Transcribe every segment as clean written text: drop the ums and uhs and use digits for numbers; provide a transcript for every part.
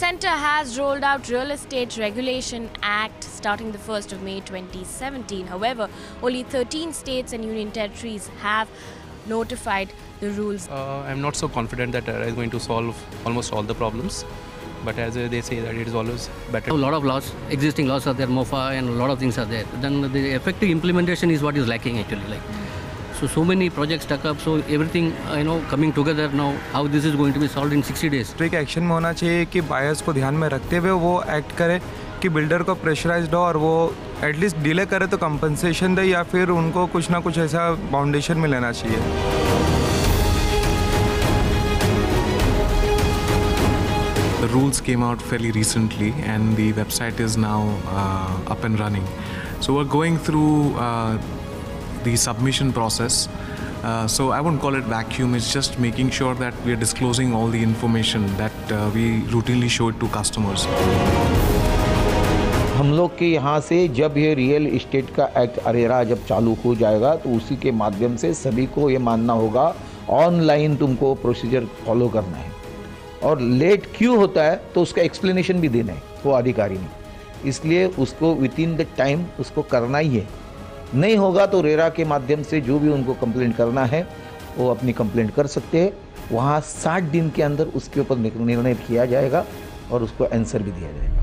centre has rolled out Real Estate Regulation Act starting the 1st of May 2017. However, only 13 states and union territories have notified the rules. I'm not so confident that it is going to solve almost all the problems. But as they say that it is always better. A lot of laws, existing laws are there, MOFA and a lot of things are there. Then the effective implementation is what is lacking actually. So many projects stuck up, so everything coming together now, how this is going to be solved in 60 days. Strict action में होना चाहिए कि buyers को ध्यान में रखते हुए वो एक्ट करे कि बिल्डर को प्रेशराइज्ड हो और वो एटलीस्ट डिले करे तो कंपनसेशन दे या फिर उनको कुछ ना कुछ ऐसा बाउंडेशन में लेना चाहिए. The rules came out fairly recently and the website is now up and running. So we're going through the submission process. So I wouldn't call it vacuum, it's just making sure that we are disclosing all the information that we routinely show it to customers. हम लोग के यहाँ से जब ये real estate का act Arera जब चालू हो जाएगा तो उसी के माध्यम से सभी को ये मानना होगा ऑनलाइन तुमको प्रोसीजर फॉलो करना है और लेट क्यों होता है तो उसका एक्सप्लेनेशन भी देना है वो अधिकारी ने, इसलिए उसको विद इन द टाइम उसको करना ही है. नहीं होगा तो रेरा के माध्यम से जो भी उनको कंप्लेंट करना है वो अपनी कंप्लेंट कर सकते हैं. वहाँ 60 दिन के अंदर उसके ऊपर निर्णय किया जाएगा और उसको आंसर भी दिया जाएगा.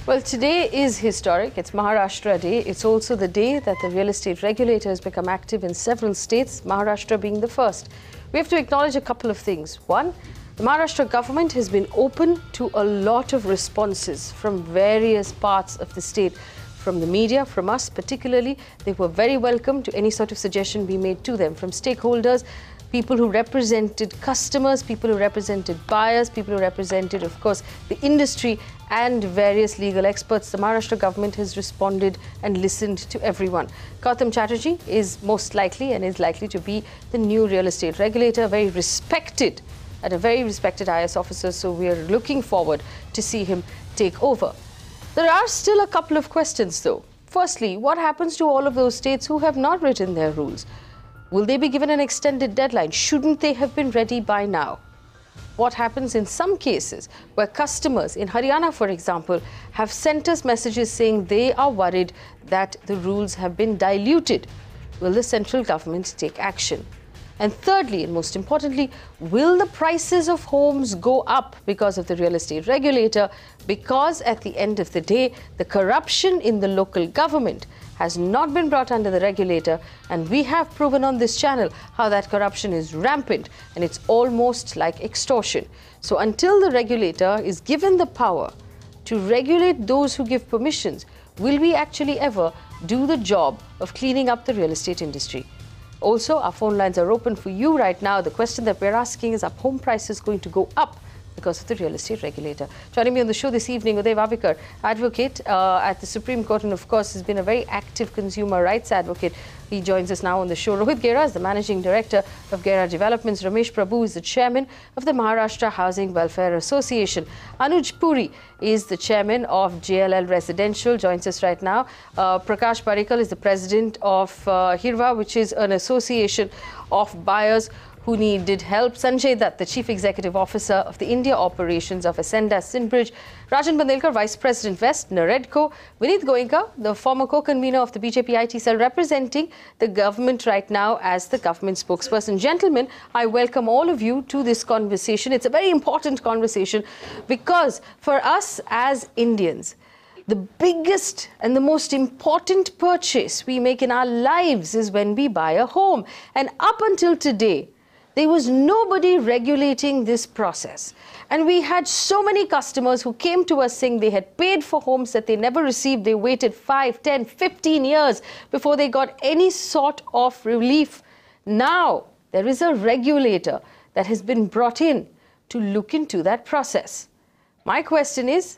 Well, today is historic. It's Maharashtra Day. It's also the day that the real estate regulator has become active in several states, Maharashtra being the first. We have to acknowledge a couple of things. One, the Maharashtra government has been open to a lot of responses from various parts of the state, from the media, from us particularly. They were very welcome to any sort of suggestion we made to them, from stakeholders, people who represented customers, people who represented buyers, people who represented, of course, the industry and various legal experts. The Maharashtra government has responded and listened to everyone. Gautam Chatterjee is most likely and is likely to be the new real estate regulator, very respected, and a very respected IS officer, so we are looking forward to see him take over. There are still a couple of questions though. Firstly, what happens to all of those states who have not written their rules? Will they be given an extended deadline? Shouldn't they have been ready by now? What happens in some cases where customers in Haryana, for example, have sent us messages saying they are worried that the rules have been diluted? Will the central government take action? And thirdly, and most importantly, will the prices of homes go up because of the real estate regulator? Because at the end of the day, the corruption in the local government has not been brought under the regulator, and we have proven on this channel how that corruption is rampant and it's almost like extortion. So until the regulator is given the power to regulate those who give permissions, will we actually ever do the job of cleaning up the real estate industry? Also, our phone lines are open for you right now. The question that we're asking is, are home prices going to go up because of the real estate regulator? Joining me on the show this evening, Uday Vavikar, advocate at the Supreme Court, and of course has been a very active consumer rights advocate. He joins us now on the show. Rohit Gera is the Managing Director of Gera Developments. Ramesh Prabhu is the Chairman of the Maharashtra Housing Welfare Association. Anuj Puri is the Chairman of JLL Residential, joins us right now. Prakash Parikal is the President of Hirva, which is an association of buyers who needed help. Sanjay Dutt, the Chief Executive Officer of the India Operations of Ascenda Sinbridge. Rajan Bandelkar, Vice President West, Naredco. Vineet Goenka, the former co-convener of the BJP IT cell, representing the government right now as the government spokesperson. Gentlemen, I welcome all of you to this conversation. It's a very important conversation because for us as Indians, the biggest and the most important purchase we make in our lives is when we buy a home. And up until today, there was nobody regulating this process. And we had so many customers who came to us saying they had paid for homes that they never received. They waited 5, 10, 15 years before they got any sort of relief. Now, there is a regulator that has been brought in to look into that process. My question is,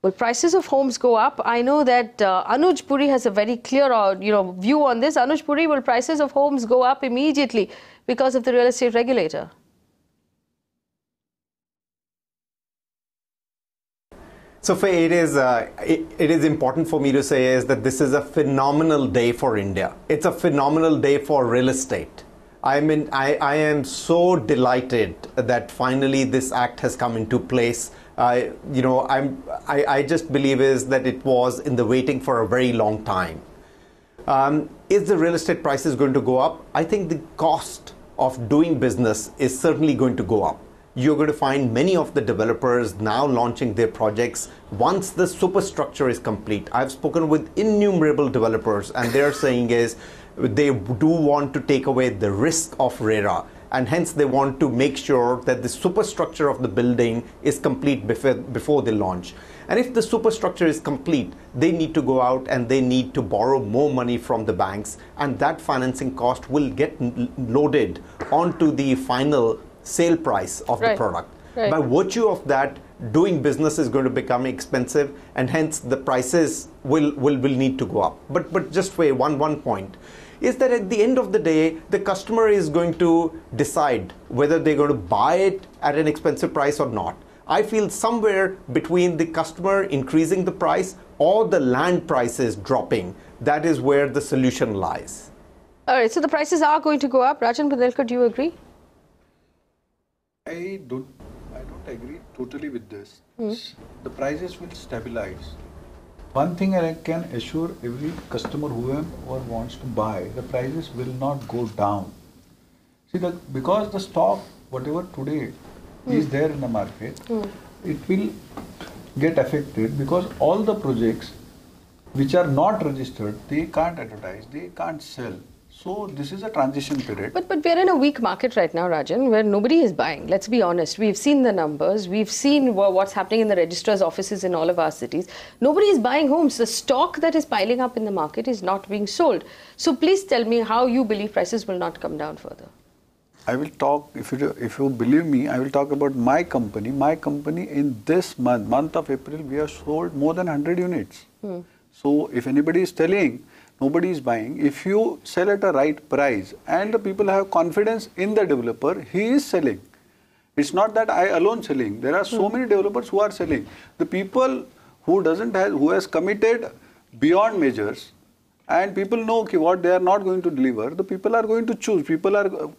will prices of homes go up? I know that Anuj Puri has a very clear view on this. Anuj Puri, will prices of homes go up immediately because of the real estate regulator? So it is important for me to say is that this is a phenomenal day for India. It's a phenomenal day for real estate. I am so delighted that finally this act has come into place. I just believe is that it was in the waiting for a very long time. Is the real estate prices going to go up? I think the cost of doing business is certainly going to go up. You're going to find many of the developers now launching their projects once the superstructure is complete. I've spoken with innumerable developers, and they're saying is they do want to take away the risk of RERA, and hence they want to make sure that the superstructure of the building is complete before they launch. And if the superstructure is complete, they need to go out and they need to borrow more money from the banks, and that financing cost will get loaded onto the final sale price of the product. Right. By virtue of that, doing business is going to become expensive, and hence the prices will need to go up. But just wait, one point is that at the end of the day, the customer is going to decide whether they're going to buy it at an expensive price or not. I feel somewhere between the customer increasing the price or the land prices dropping, that is where the solution lies. All right, so the prices are going to go up. Rajan Bundelkar, do you agree? I don't agree totally with this. The prices will stabilize. One thing I can assure every customer whoever wants to buy, the prices will not go down. See, because the stock, whatever today is there in the market, it will get affected because all the projects which are not registered, they can't advertise, they can't sell. So this is a transition period. But we're in a weak market right now, Rajan, where nobody is buying. Let's be honest. We've seen the numbers. We've seen what's happening in the registrar's offices in all of our cities. Nobody is buying homes. The stock that is piling up in the market is not being sold. So please tell me how you believe prices will not come down further. I will talk, if you believe me, I will talk about my company. My company in this month of April, we have sold more than 100 units. So if anybody is telling, nobody is buying. If you sell at a right price and the people have confidence in the developer, he is selling. It's not that I alone selling. There are so many developers who are selling. The people who has committed beyond measures, and people know what they are not going to deliver, the people are going to choose.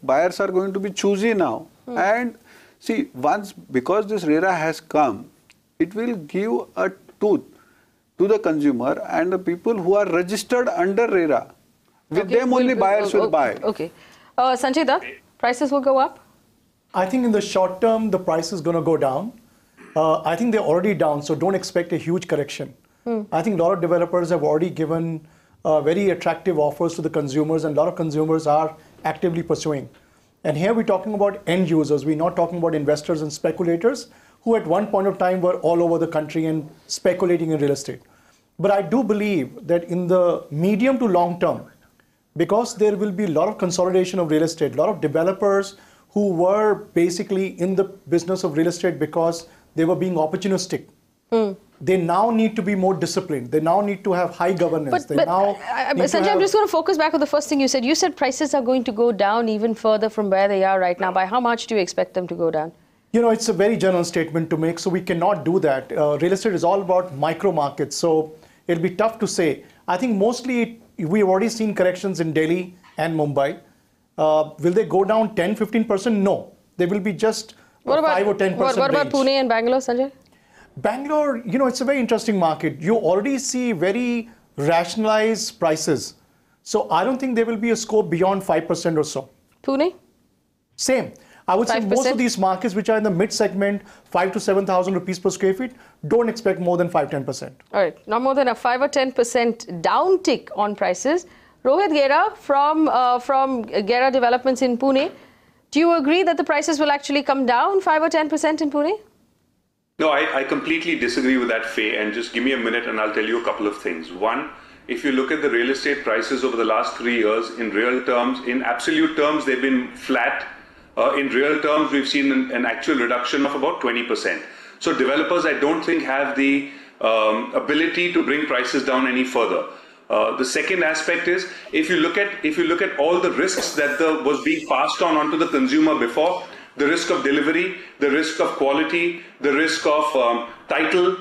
Buyers are going to be choosy now. And see, because this RERA has come, it will give a tooth to the consumer, and the people who are registered under RERA, with them only buyers will buy. Okay. Sanjay Dutt, prices will go up? I think in the short term, the price is going to go down. I think they're already down, so don't expect a huge correction. I think a lot of developers have already given very attractive offers to the consumers, and a lot of consumers are actively pursuing. And here we're talking about end users. We're not talking about investors and speculators who at one point of time were all over the country and speculating in real estate. But I do believe that in the medium to long term, because there will be a lot of consolidation of real estate, a lot of developers who were basically in the business of real estate because they were being opportunistic. They now need to be more disciplined. They now need to have high governance. Sanjay, I'm just going to focus back on the first thing you said. You said prices are going to go down even further from where they are right now. By how much do you expect them to go down? You know, it's a very general statement to make, so we cannot do that. Real estate is all about micro markets, so it'll be tough to say. I think mostly we've already seen corrections in Delhi and Mumbai. Will they go down 10, 15%? No. They will be just 5 or 10% What about Pune and Bangalore, Sanjay? Bangalore, you know, it's a very interesting market. You already see very rationalized prices. So I don't think there will be a scope beyond 5% or so. Pune? Same. I would say 5%? most of these markets which are in the mid segment, 5 to 7,000 rupees per square feet, don't expect more than 5-10%. All right, not more than a 5 or 10% downtick on prices. Rohit Gera from Gera Developments in Pune, do you agree that the prices will actually come down 5 or 10% in Pune? No, I completely disagree with that, Faye, and just give me a minute and I'll tell you a couple of things. One, if you look at the real estate prices over the last 3 years, in real terms, in absolute terms, they've been flat. In real terms, we've seen an actual reduction of about 20%. So developers, I don't think, have the ability to bring prices down any further. The second aspect is, if you look at all the risks that was being passed onto the consumer before, the risk of delivery, the risk of quality, the risk of title,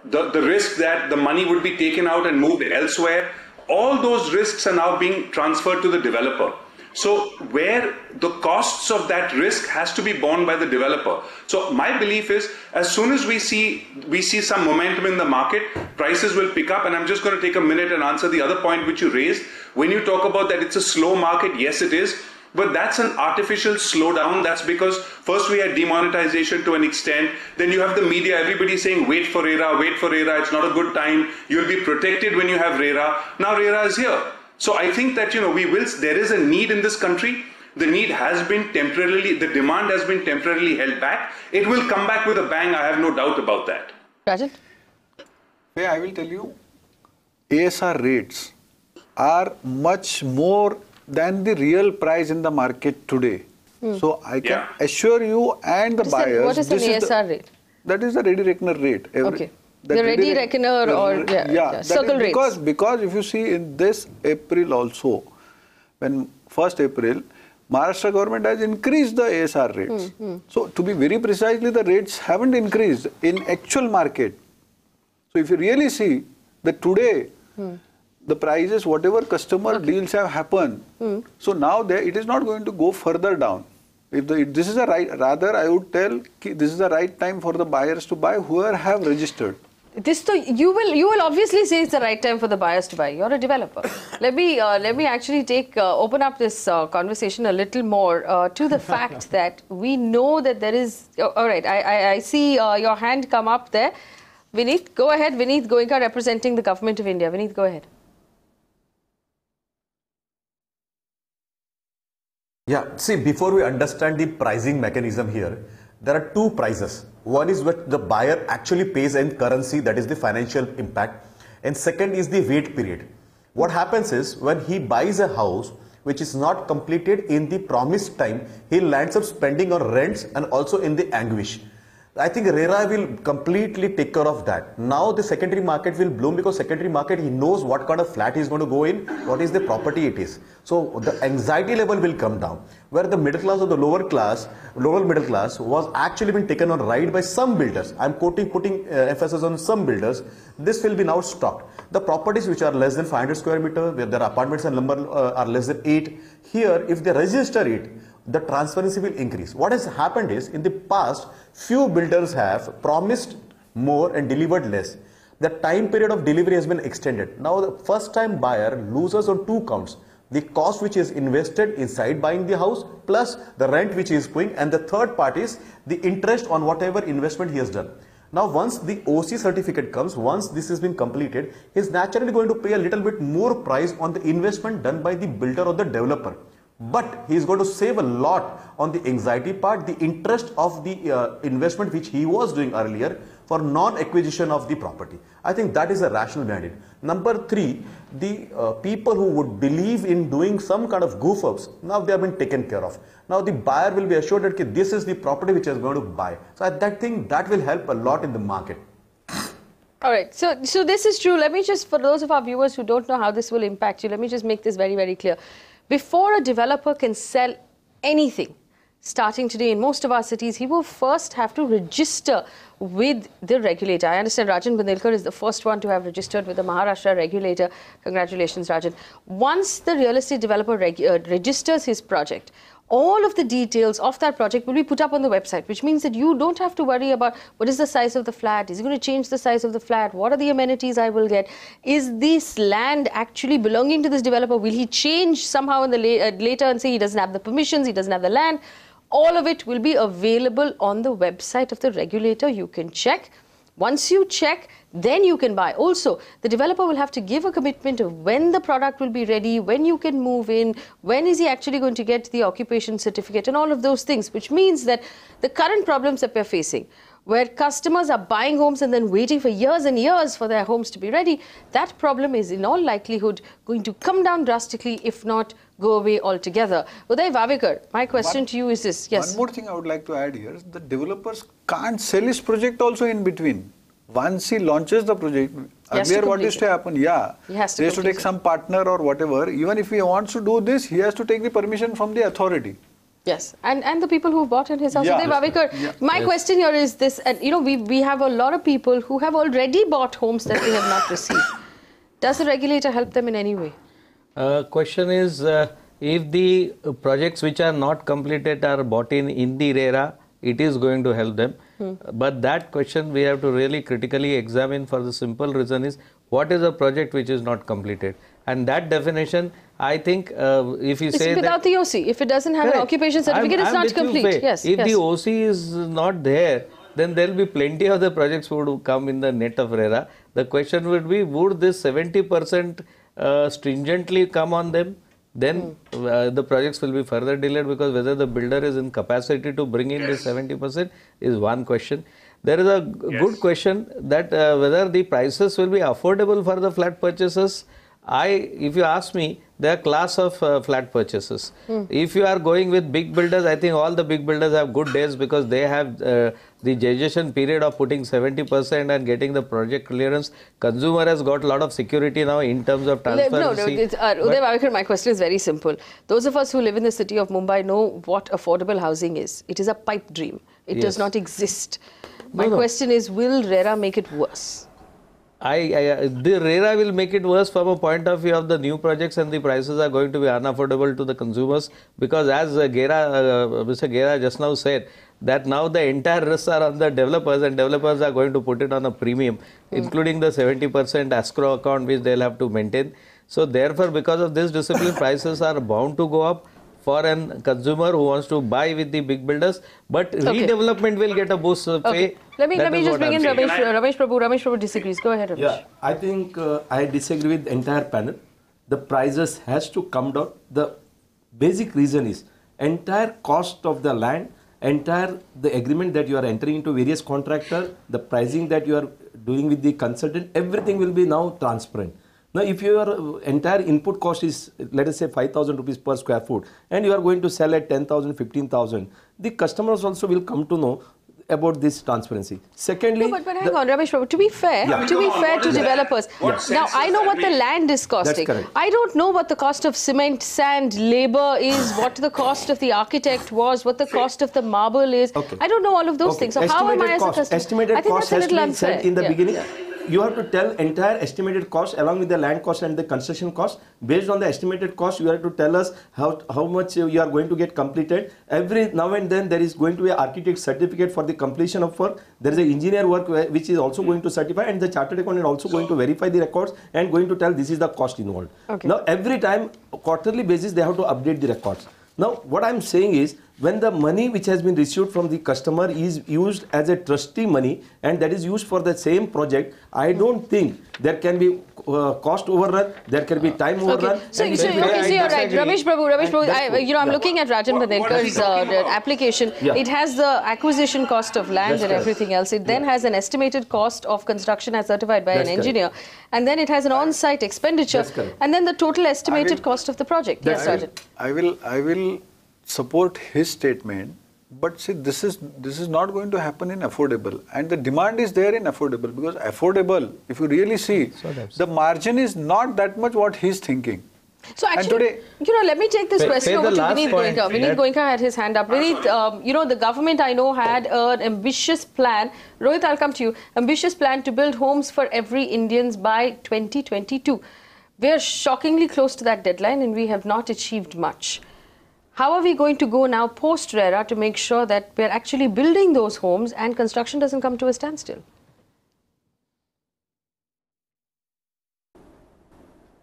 the risk that the money would be taken out and moved elsewhere, all those risks are now being transferred to the developer. So where the costs of that risk has to be borne by the developer. So my belief is, as soon as we see some momentum in the market, prices will pick up. And I'm just going to take a minute and answer the other point which you raised. When you talk about that it's a slow market, yes it is. But that's an artificial slowdown. That's because first we had demonetization to an extent. Then you have the media, everybody saying, wait for RERA, it's not a good time. You'll be protected when you have RERA. Now RERA is here. So I think that, there is a need in this country. The need has been temporarily, the demand has been temporarily held back. It will come back with a bang. I have no doubt about that. Rajan? Yeah, I will tell you, ASR rates are much more than the real price in the market today. So I can assure you and the buyers. What is an ASR rate? That is the ready reckoner rate. Okay. The ready reckoner or circle rates. Because if you see in this April also, when 1st April, Maharashtra government has increased the ASR rates. So to be very precisely, the rates haven't increased in actual market. So if you really see that today, the prices, whatever customer deals have happened, so now it is not going to go further down. If this is rather I would tell this is the right time for the buyers to buy who have registered. You will obviously say it's the right time for the buyers to buy. You're a developer. Let me actually open up this conversation a little more to the fact that we know that there is. All right, I see your hand come up there. Vineet, go ahead. Vineet Goenka representing the Government of India. Vineet, go ahead. Yeah, see, before we understand the pricing mechanism here, there are two prices. One is what the buyer actually pays in currency, that is the financial impact. And second is the wait period. What happens is when he buys a house which is not completed in the promised time, he lands up spending on rents and also in the anguish. I think RERA will completely take care of that. Now the secondary market will bloom because secondary market, he knows what kind of flat he is going to go in, what is the property it is. So the anxiety level will come down. Where the middle class or the lower middle class was actually been taken on ride by some builders. I'm putting emphasis on some builders. This will be now stopped. The properties which are less than 500 square meter, where their apartments and number are less than 8. Here, if they register it, the transparency will increase. What has happened is, in the past, few builders have promised more and delivered less. The time period of delivery has been extended. Now the first time buyer loses on two counts. The cost which is invested inside buying the house plus the rent which he is paying, and the third part is the interest on whatever investment he has done. Now once the OC certificate comes, once this has been completed, he is naturally going to pay a little bit more price on the investment done by the builder or the developer. But he is going to save a lot on the anxiety part, the interest of the investment which he was doing earlier for non-acquisition of the property. I think that is a rational behind it. Number three, the people who would believe in doing some kind of goof-ups, now they have been taken care of. Now the buyer will be assured that this is the property which he is going to buy. So I think that will help a lot in the market. All right, so this is true. Let me just, for those of our viewers who don't know how this will impact you, let me just make this very, very clear. Before a developer can sell anything, starting today in most of our cities, he will first have to register with the regulator. I understand Rajan Bundelkar is the first one to have registered with the Maharashtra regulator. Congratulations, Rajan. Once the real estate developer registers his project, all of the details of that project will be put up on the website, which means that you don't have to worry about what is the size of the flat, is it going to change the size of the flat, what are the amenities I will get, is this land actually belonging to this developer, will he change somehow in the later and say he doesn't have the permissions, he doesn't have the land. All of it will be available on the website of the regulator. You can check. Once you check, then you can buy. Also, the developer will have to give a commitment of when the product will be ready, when you can move in, when is he actually going to get the occupation certificate, and all of those things, which means that the current problems that we're facing, where customers are buying homes and then waiting for years and years for their homes to be ready, that problem is in all likelihood going to come down drastically, if not go away altogether. Uday Vavekar, my question to you is this. Yes. One more thing I would like to add here is the developers can't sell his project also in between. Once he launches the project, earlier what used to happen, he has to take some partner or whatever. Even if he wants to do this, he has to take the permission from the authority. Yes, and the people who bought in his house. Uday Vavekar, my question here is this, and you know, we have a lot of people who have already bought homes that they have not received. Does the regulator help them in any way? Question is, if the projects which are not completed are bought in the RERA, it is going to help them. But that question we have to really critically examine, for the simple reason is, what is a project which is not completed? And that definition, I think, if you say without the OC, if it doesn't have an occupation certificate, it's not complete. Yes. If the OC is not there, then there will be plenty of the projects would come in the net of RERA. The question would be, would this 70% stringently come on them? Then the projects will be further delayed, because whether the builder is in capacity to bring in this 70% is one question. There is a good question that whether the prices will be affordable for the flat purchasers. If you ask me, there are class of flat purchases. If you are going with big builders, I think all the big builders have good days, because they have the gestation period of putting 70% and getting the project clearance. Consumer has got a lot of security now in terms of transparency. Uday Bhavekar, my question is very simple. Those of us who live in the city of Mumbai know what affordable housing is. It is a pipe dream. It does not exist. My question is, will RERA make it worse? The RERA will make it worse from a point of view of the new projects, and the prices are going to be unaffordable to the consumers, because as Mr. Gera just now said, that now the entire risks are on the developers, and developers are going to put it on a premium, including the 70% escrow account which they'll have to maintain. So therefore, because of this discipline, prices are bound to go up for a consumer who wants to buy with the big builders, but redevelopment will get a boost. Let me just bring in Ramesh Prabhu. Ramesh Prabhu disagrees. Go ahead, Ramesh. Yeah, I think I disagree with the entire panel. The prices has to come down. The basic reason is entire cost of the land, the agreement that you are entering into various contractor, the pricing that you are doing with the consultant, everything will be now transparent. Now, if your entire input cost is, let us say, 5,000 rupees per square foot, and you are going to sell at 10,000, 15,000, the customers also will come to know about this transparency. Secondly, but hang on, Ramesh Prabhu, to be fair to developers. Now, I know what the land is costing. That's correct. I don't know what the cost of cement, sand, labor is, what the cost of the architect was, what the cost of the marble is. I don't know all of those things. So how am I as a customer? Estimated cost has to be set in the beginning. You have to tell entire estimated cost along with the land cost and the construction cost. Based on the estimated cost, you have to tell us how much you are going to get completed. Every now and then there is going to be an architect certificate for the completion of work. There is an engineer work which is also going to certify, and the chartered accountant also going to verify the records and going to tell this is the cost involved. Now every time, quarterly basis, they have to update the records. Now what I am saying is, when the money which has been received from the customer is used as a trustee money, and that is used for the same project, I don't think there can be cost overrun, there can be time overrun. So you're right. Ramesh Prabhu, I'm looking at Rajan Bhanelkar's application. It has the acquisition cost of land and everything else. It then has an estimated cost of construction as certified by an engineer. And then it has an on-site expenditure. And then the total estimated cost of the project. Yes, Rajan. I will support his statement, but see, this is not going to happen in affordable, and the demand is there in affordable, because affordable, if you really see, the margin is not that much what he's thinking. So actually, let me take this question over to Vineet Goenka. Vineet Goenka had his hand up. Vineet, the government, I know, had an ambitious plan. Rohit, I'll come to you. Ambitious plan to build homes for every Indians by 2022. We are shockingly close to that deadline, and we have not achieved much. How are we going to go now post-RERA to make sure that we're actually building those homes and construction doesn't come to a standstill?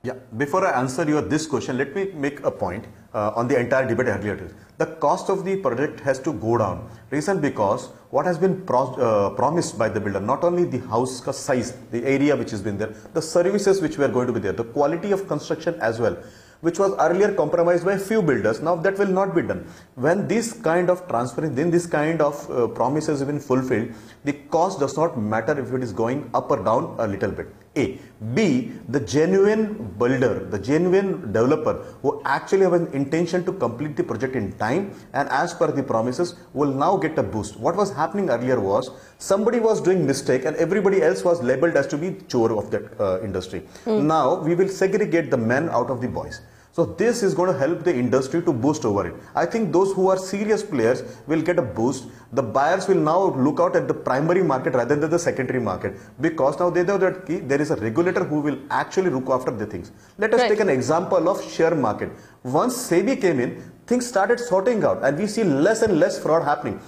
Yeah, before I answer this question, let me make a point on the entire debate earlier. The cost of the project has to go down. Reason because what has been promised by the builder, not only the house size, the area which has been there, the services which were going to be there, the quality of construction as well, which was earlier compromised by a few builders. Now that will not be done. When this kind of transparency, then this kind of promises have been fulfilled, the cost does not matter if it is going up or down a little bit. A. B. The genuine builder, the genuine developer who actually have an intention to complete the project in time and as per the promises will now get a boost. What was happening earlier was somebody was doing mistake and everybody else was labeled as to be chore of that industry. Now we will segregate the men out of the boys. So this is going to help the industry to boost over it. I think those who are serious players will get a boost. The buyers will now look out at the primary market rather than the secondary market, because now they know that there is a regulator who will actually look after the things. Let us take an example of share market. Once SEBI came in, things started sorting out and we see less and less fraud happening.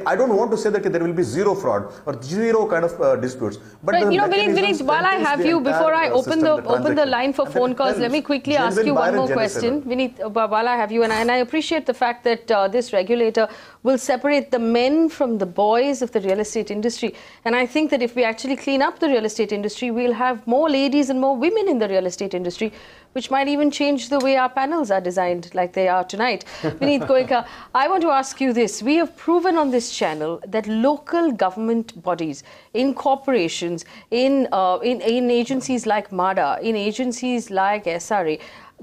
I don't want to say that there will be zero fraud or zero kind of disputes. But you know, Vineet, while I have you, before I open the line for phone calls, let me quickly ask you one more question. Vineet, while I have you, and I appreciate the fact that this regulator will separate the men from the boys of the real estate industry. And I think that if we actually clean up the real estate industry, we'll have more ladies and more women in the real estate industry, which might even change the way our panels are designed like they are tonight. Vineet Goenka, I want to ask you this. We have proven on this channel that local government bodies, in corporations, in agencies like MADA, in agencies like SRA,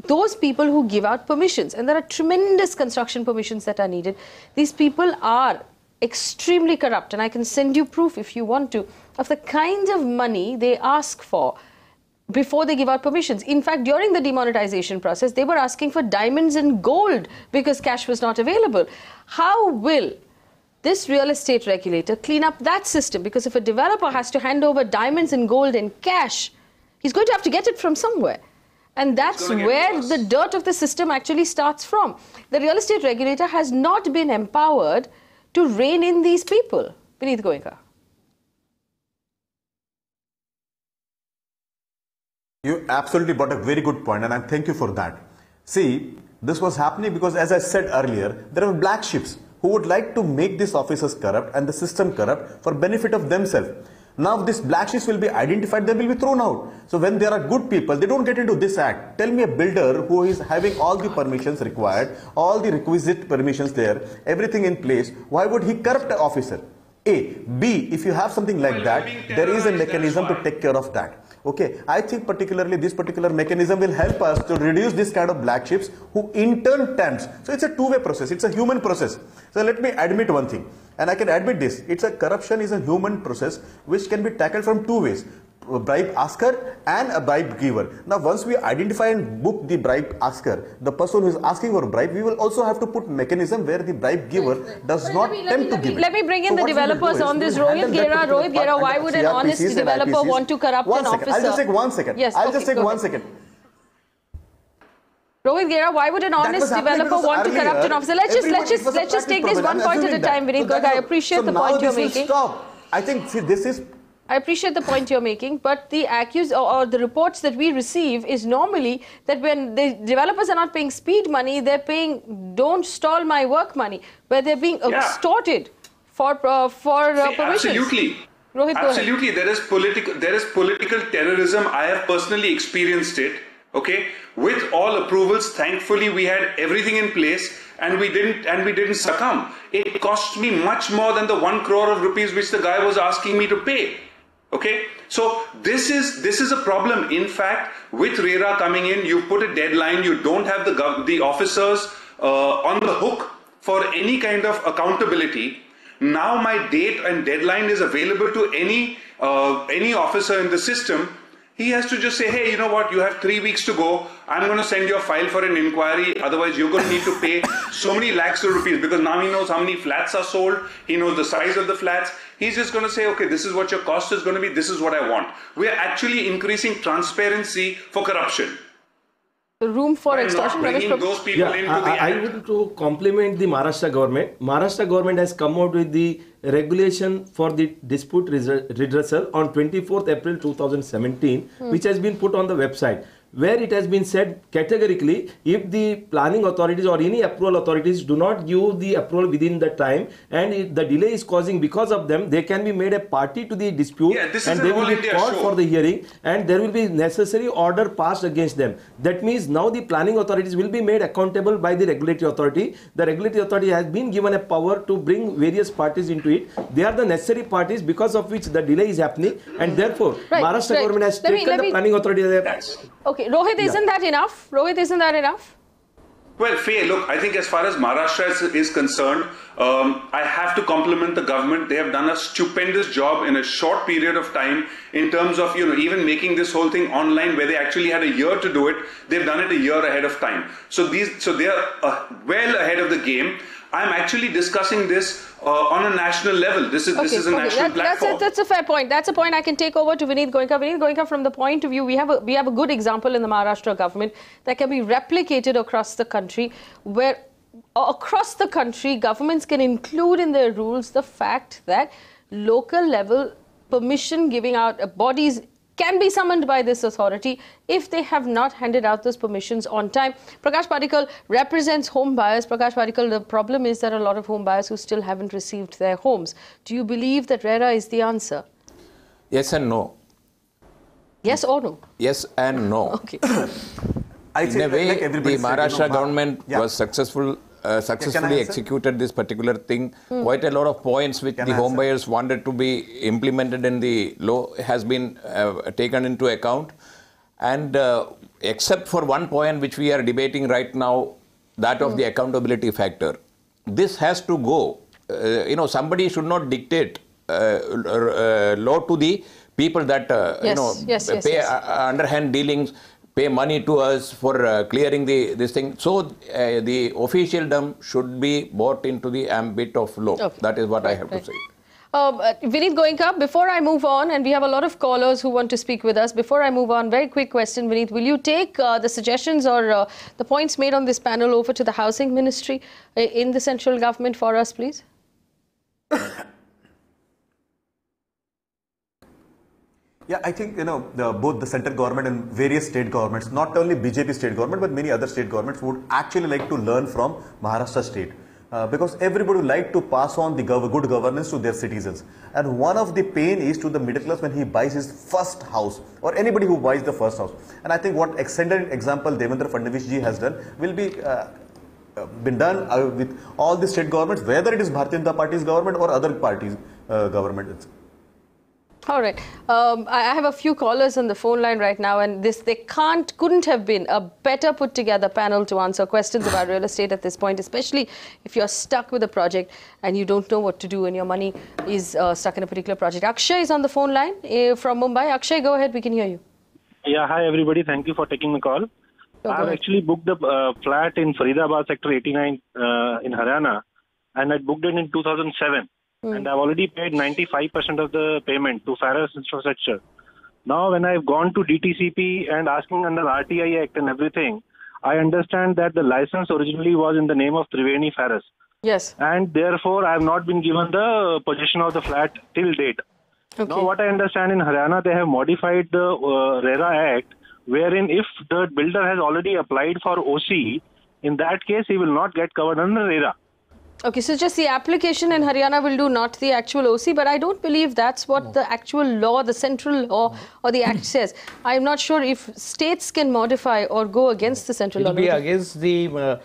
those people who give out permissions, and there are tremendous construction permissions that are needed, these people are extremely corrupt, and I can send you proof if you want to, of the kind of money they ask for before they give out permissions. In fact, during the demonetization process, they were asking for diamonds and gold because cash was not available. How will this real estate regulator clean up that system? Because if a developer has to hand over diamonds and gold and cash, he's going to have to get it from somewhere. And that's where the dirt of the system actually starts from. The real estate regulator has not been empowered to rein in these people. Vineet Goenka. You absolutely brought a very good point, and I thank you for that. See, this was happening because, as I said earlier, there are black sheeps who would like to make these officers corrupt and the system corrupt for benefit of themselves. Now, these black sheeps will be identified, they will be thrown out. So when there are good people, they don't get into this act. Tell me a builder who is having all the permissions required, all the requisite permissions there, everything in place, why would he corrupt an officer? A. B, if you have something like that, there is a mechanism to take care of that. Okay, I think particularly this particular mechanism will help us to reduce this kind of black sheeps who in turn tempts. So it's a two-way process, it's a human process. So let me admit one thing, and I can admit this, corruption is a human process which can be tackled from two ways. A bribe asker and a bribe giver. Now once we identify and book the bribe asker, the person who is asking for a bribe, we will also have to put mechanism where the bribe giver does not tempt to give it. Let me bring in the developers on this. Rohit Gera, why would an honest developer want to corrupt an officer? I'll just take 1 second. Yes, I'll just take 1 second. Rohit Gera, why would an honest developer want to corrupt an officer? Let's just take this one point at a time, Vineet Goenka. I appreciate the point you're making. I think this is. I appreciate the point you're making, but the the reports that we receive is normally that when the developers are not paying speed money, they're paying don't stall my work money, where they're being extorted for permissions. Absolutely. Rohit, absolutely, there is political terrorism. I have personally experienced it. Okay, with all approvals, thankfully we had everything in place, and we didn't succumb. It cost me much more than the 1 crore of rupees which the guy was asking me to pay. Okay, so this is a problem. In fact, with RERA coming in, you put a deadline. You don't have the officers on the hook for any kind of accountability. Now my date and deadline is available to any officer in the system. He has to just say, hey, you know what, you have 3 weeks to go. I'm going to send your file for an inquiry. Otherwise, you're going to need to pay so many lakhs of rupees, because now he knows how many flats are sold. He knows the size of the flats. He's just going to say, okay, this is what your cost is going to be. This is what I want. We are actually increasing transparency for corruption. The room for extortion. Those people into the I want to compliment the Maharashtra government. Maharashtra government has come out with the regulation for the dispute redressal on 24th April 2017, which has been put on the website, where it has been said categorically, if the planning authorities or any approval authorities do not give the approval within the time, and if the delay is causing because of them, they can be made a party to the dispute, and they will be called for the hearing, and there will be necessary order passed against them. That means now the planning authorities will be made accountable by the regulatory authority. The regulatory authority has been given a power to bring various parties into it. They are the necessary parties because of which the delay is happening, and therefore Maharashtra government has taken the planning authority as a... Okay, Rohit, isn't that enough? Rohit, isn't that enough? Well, Faye, look, I think as far as Maharashtra is concerned, I have to compliment the government. They have done a stupendous job in a short period of time in terms of, even making this whole thing online where they actually had a year to do it. They've done it a year ahead of time. So they are well ahead of the game. I'm actually discussing this on a national level. This is a national platform. That's a fair point. That's a point I can take over to Vineet Goenka. Vineet Goenka, from the point of view, we have a good example in the Maharashtra government that can be replicated across the country, where across the country governments can include in their rules the fact that local level permission giving out bodies can be summoned by this authority if they have not handed out those permissions on time. Prakash Parikal represents home buyers. Prakash Parikal, the problem is there are a lot of home buyers who still haven't received their homes. Do you believe that RERA is the answer? Yes and no. Yes or no? Yes and no. Okay. In a way, the Maharashtra government was successfully executed this particular thing. Quite a lot of points which the home buyers wanted to be implemented in the law has been taken into account. And except for one point which we are debating right now, that of the accountability factor. This has to go. Somebody should not dictate law to the people that pay underhand dealings, pay money to us for clearing this thing. So the officialdom should be brought into the ambit of law. Okay. That is what I have to say. Vineet Goenka, before I move on, and we have a lot of callers who want to speak with us. Before I move on, very quick question, Vineet. Will you take the suggestions or the points made on this panel over to the Housing Ministry in the central government for us, please? Yeah, I think, both the central government and various state governments, not only BJP state government, but many other state governments would actually like to learn from Maharashtra state. Because everybody would like to pass on the good governance to their citizens. And one of the pain is to the middle class when he buys his first house, or anybody who buys the first house. And I think what extended example Devendra Fadnavis ji has done will be been done with all the state governments, whether it is Bharatiya Janata Party's government or other parties' government. All right. I have a few callers on the phone line right now, and couldn't have been a better put together panel to answer questions about real estate at this point, especially if you're stuck with a project and you don't know what to do and your money is stuck in a particular project. Akshay is on the phone line from Mumbai. Akshay, go ahead. We can hear you. Yeah, hi everybody. Thank you for taking the call. I've actually booked the flat in Faridabad, Sector 89 in Haryana, and I booked it in 2007. And I've already paid 95% of the payment to Faras Infrastructure. Now, when I've gone to DTCP and asking under RTI Act and everything, I understand that the license originally was in the name of Triveni Faras. Yes. And therefore, I have not been given the possession of the flat till date. Okay. Now, what I understand in Haryana, they have modified the RERA Act, wherein if the builder has already applied for OC, in that case, he will not get covered under RERA. Okay, so just the application in Haryana will do, not the actual OC, but I don't believe that's what the actual law, the central law or the act says. I'm not sure if states can modify or go against the central law. It will be against the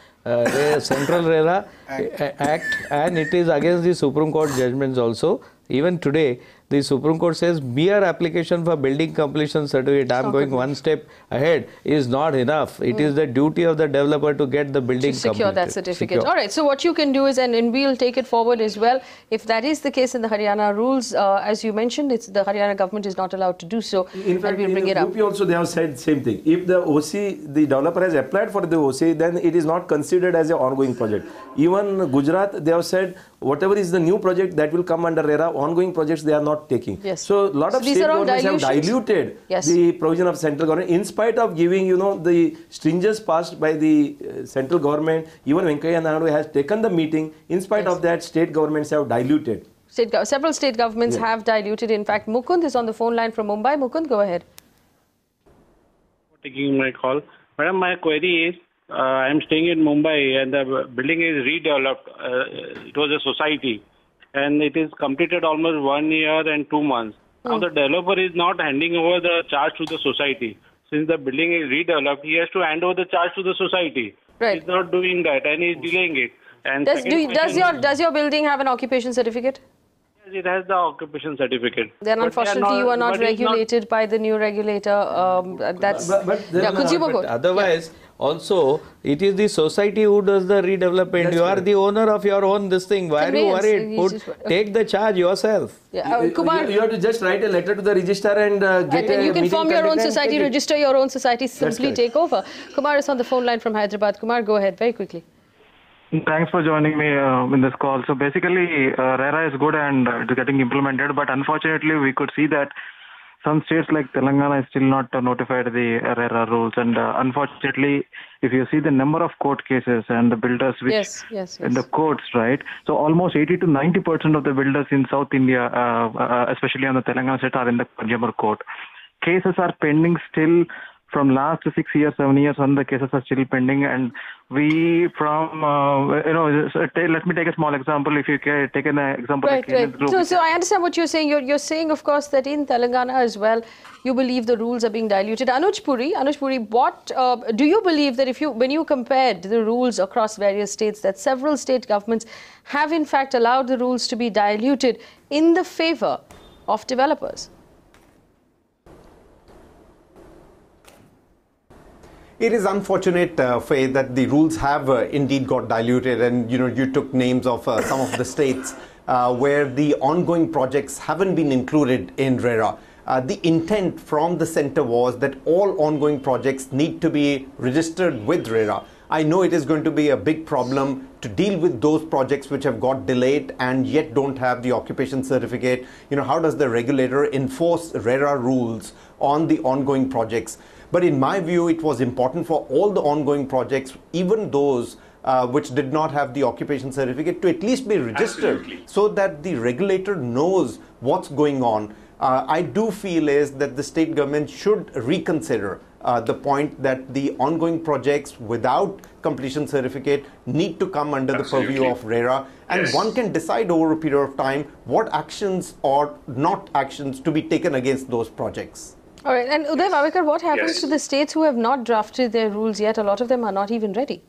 Central RERA Act, and it is against the Supreme Court judgments also. Even today, the Supreme Court says mere application for building completion certificate, I am going one step ahead, is not enough. It is the duty of the developer to get the building completed. Secure that certificate. All right, so what you can do is, and we'll take it forward as well, if that is the case in the Haryana rules, as you mentioned, the Haryana government is not allowed to do so. In fact, we'll bring it up. Also, they have said the same thing. If the OC, the developer has applied for the OC, then it is not considered as an ongoing project. Even Gujarat, they have said whatever is the new project that will come under RERA, ongoing projects they are not taking. Yes. So a lot of state governments have diluted the provision of central government in spite of giving, the stringence passed by the central government. Even Venkaiah Naidu has taken the meeting. In spite of that, state governments have diluted. Several state governments have diluted. In fact, Mukund is on the phone line from Mumbai. Mukund, go ahead. Taking my call. Madam, my query is, I am staying in Mumbai and the building is redeveloped. It was a society and it is completed almost 1 year and 2 months. Now the developer is not handing over the charge to the society. Since the building is redeveloped, he has to hand over the charge to the society. Right. He's not doing that and he's delaying it. And does your building have an occupation certificate? Yes, it has the occupation certificate. Then unfortunately you are not regulated by the new regulator. That's Consumer Code. Otherwise, Also, it is the society who does the redevelopment. You are the owner of your own this thing. Why are you worried? Take the charge yourself. Yeah, Kumar, you have to just write a letter to the registrar and get a you can meeting form your own conducted and society, take it. register your own society, simply take over. Kumar is on the phone line from Hyderabad. Kumar, go ahead very quickly. Thanks for joining me in this call. So basically, RERA is good and it is getting implemented, but unfortunately, we could see that some states like Telangana is still not notified the RERA rules. And unfortunately, if you see the number of court cases and the builders which in the courts, right? So almost 80 to 90% of the builders in South India, especially on the Telangana state, are in the consumer court. Cases are pending still. From last 6 years, 7 years on, the cases are still pending, and we let me take a small example. If you take an example, Right. Group, So I understand what you're saying. You're saying, of course, that in Telangana as well, you believe the rules are being diluted. Anuj Puri, what do you believe that when you compared the rules across various states, that several state governments have in fact allowed the rules to be diluted in the favor of developers? It is unfortunate, Faye, that the rules have indeed got diluted, and you took names of some of the states where the ongoing projects haven't been included in RERA. The intent from the centre was that all ongoing projects need to be registered with RERA. I know it is going to be a big problem to deal with those projects which have got delayed and yet don't have the occupation certificate. How does the regulator enforce RERA rules on the ongoing projects? But in my view, it was important for all the ongoing projects, even those which did not have the occupation certificate, to at least be registered so that the regulator knows what's going on. I do feel is that the state government should reconsider the point that the ongoing projects without completion certificate need to come under the purview of RERA, and one can decide over a period of time what actions or not actions to be taken against those projects. All right, and Uday Vavekar, what happens to the states who have not drafted their rules yet? A lot of them are not even ready.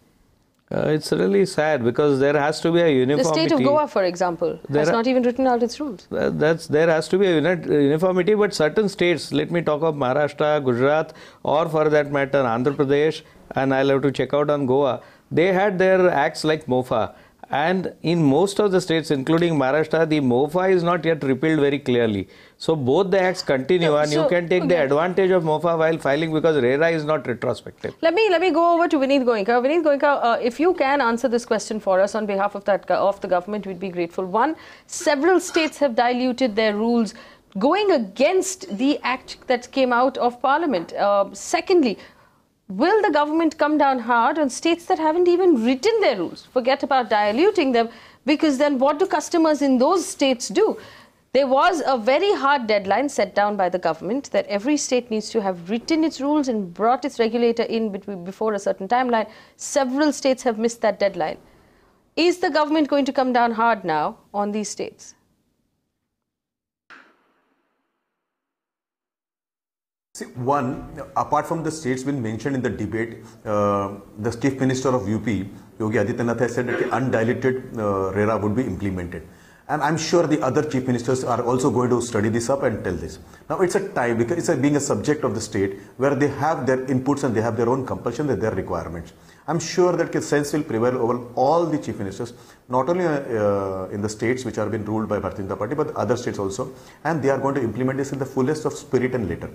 It's really sad because there has to be a uniformity. The state of Goa, for example, has not even written out its rules. There has to be a uniformity, but certain states, let me talk of Maharashtra, Gujarat, or for that matter, Andhra Pradesh, and I'll have to check out on Goa. They had their acts like MOFA. And in most of the states, including Maharashtra, the MOFA is not yet repealed very clearly. So both the acts continue, and you can take the advantage of MOFA while filing, because RERA is not retrospective. Let me go over to Vineet Goenka. Vineet Goenka, if you can answer this question for us on behalf of the government, we'd be grateful. One, several states have diluted their rules, going against the act that came out of Parliament. Secondly, will the government come down hard on states that haven't even written their rules? Forget about diluting them, because then what do customers in those states do? There was a very hard deadline set down by the government that every state needs to have written its rules and brought its regulator in before a certain timeline. Several states have missed that deadline. Is the government going to come down hard now on these states? See, one, apart from the states been mentioned in the debate, the Chief Minister of UP, Yogi Adityanath, has said that undiluted RERA would be implemented. And I'm sure the other chief ministers are also going to study this up and tell this. Now, it's a tie, because it's being a subject of the state where they have their inputs and they have their own compulsions and their requirements. I'm sure that sense will prevail over all the chief ministers, not only in the states which are being ruled by Bharatiya Janata Party, but other states also. And they are going to implement this in the fullest of spirit and letter.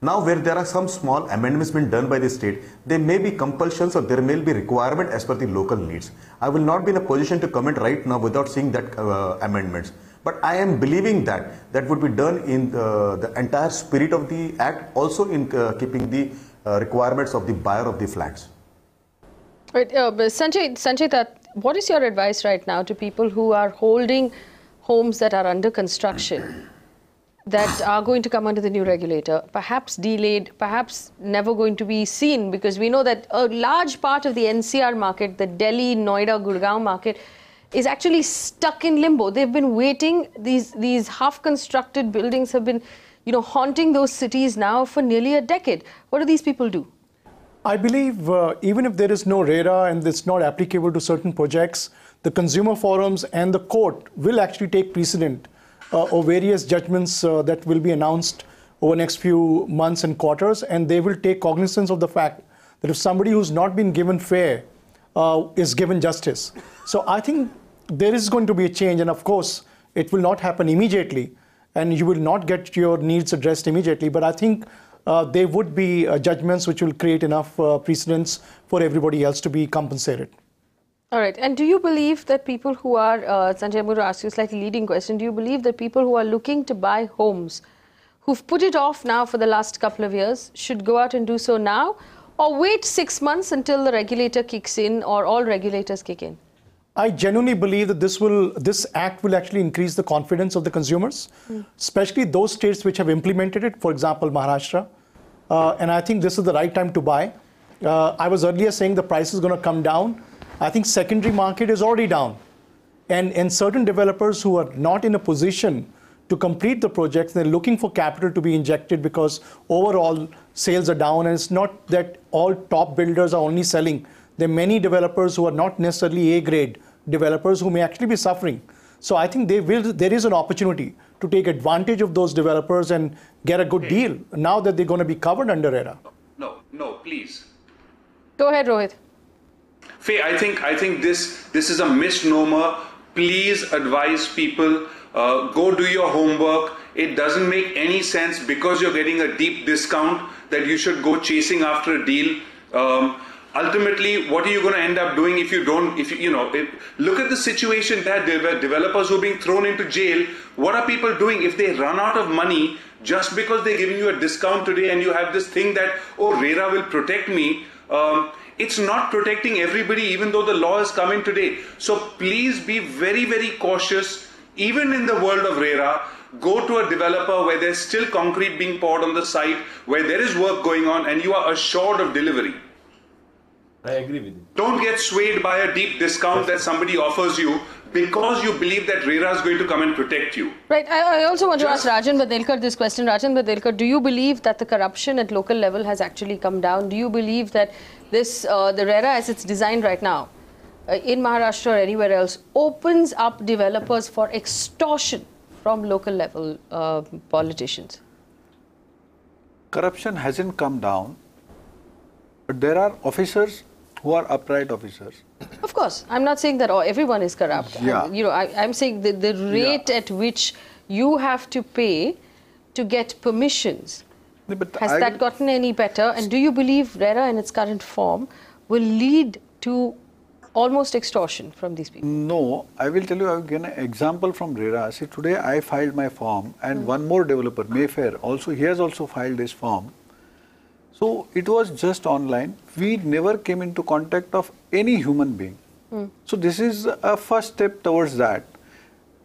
Now, where there are some small amendments being done by the state, there may be compulsions or there may be requirement as per the local needs. I will not be in a position to comment right now without seeing that amendments. But I am believing that would be done in the entire spirit of the act, also in keeping the requirements of the buyer of the flats. Right, Sanjay, what is your advice right now to people who are holding homes that are under construction, that are going to come under the new regulator, perhaps delayed, perhaps never going to be seen, because we know that a large part of the NCR market, the Delhi, Noida, Gurgaon market, is actually stuck in limbo. They've been waiting. These half-constructed buildings have been, haunting those cities now for nearly a decade. What do these people do? I believe even if there is no RERA and it's not applicable to certain projects, the consumer forums and the court will actually take precedent or various judgments that will be announced over the next few months and quarters, and they will take cognizance of the fact that if somebody who's not been given fair is given justice. So I think there is going to be a change, and of course, it will not happen immediately, and you will not get your needs addressed immediately, but I think there would be judgments which will create enough precedents for everybody else to be compensated. All right. And do you believe that people who are, Sanjay, I'm going to ask you a slightly leading question. Do you believe that people who are looking to buy homes, who've put it off now for the last couple of years, should go out and do so now, or wait 6 months until the regulator kicks in or all regulators kick in? I genuinely believe that this act will actually increase the confidence of the consumers, especially those states which have implemented it, for example, Maharashtra. And I think this is the right time to buy. I was earlier saying the price is going to come down. I think secondary market is already down. And certain developers who are not in a position to complete the projects, they're looking for capital to be injected because overall sales are down. And it's not that all top builders are only selling. There are many developers who are not necessarily A-grade developers who may actually be suffering. So I think there is an opportunity to take advantage of those developers and get a good deal now that they're going to be covered under RERA. No, please. Go ahead, Rohit. Faye, I think this is a misnomer. Please advise people, go do your homework. It doesn't make any sense because you're getting a deep discount that you should go chasing after a deal. Ultimately, what are you going to end up doing if you don't, look at the situation that developers who are being thrown into jail, what are people doing if they run out of money just because they're giving you a discount today and you have this thing that, oh, RERA will protect me. It's not protecting everybody even though the law is coming today. So please be very, very cautious. Even in the world of RERA, go to a developer where there's still concrete being poured on the site, where there is work going on and you are assured of delivery. I agree with you. Don't get swayed by a deep discount that somebody offers you because you believe that RERA is going to come and protect you. Right. I also want to ask Rajan Badelkar this question. Rajan Badelkar, do you believe that the corruption at local level has actually come down? Do you believe that the RERA as it's designed right now, in Maharashtra or anywhere else, opens up developers for extortion from local level politicians? Corruption hasn't come down, but there are officers who are upright officers. Of course, I'm not saying that everyone is corrupt. Yeah. I'm saying the rate at which you have to pay to get permissions. Has that gotten any better? And do you believe RERA in its current form will lead to almost extortion from these people? No, I will tell you, I will give an example from RERA. See, today I filed my form and one more developer, Mayfair, he has also filed his form. So it was just online. We never came into contact of any human being. So this is a first step towards that.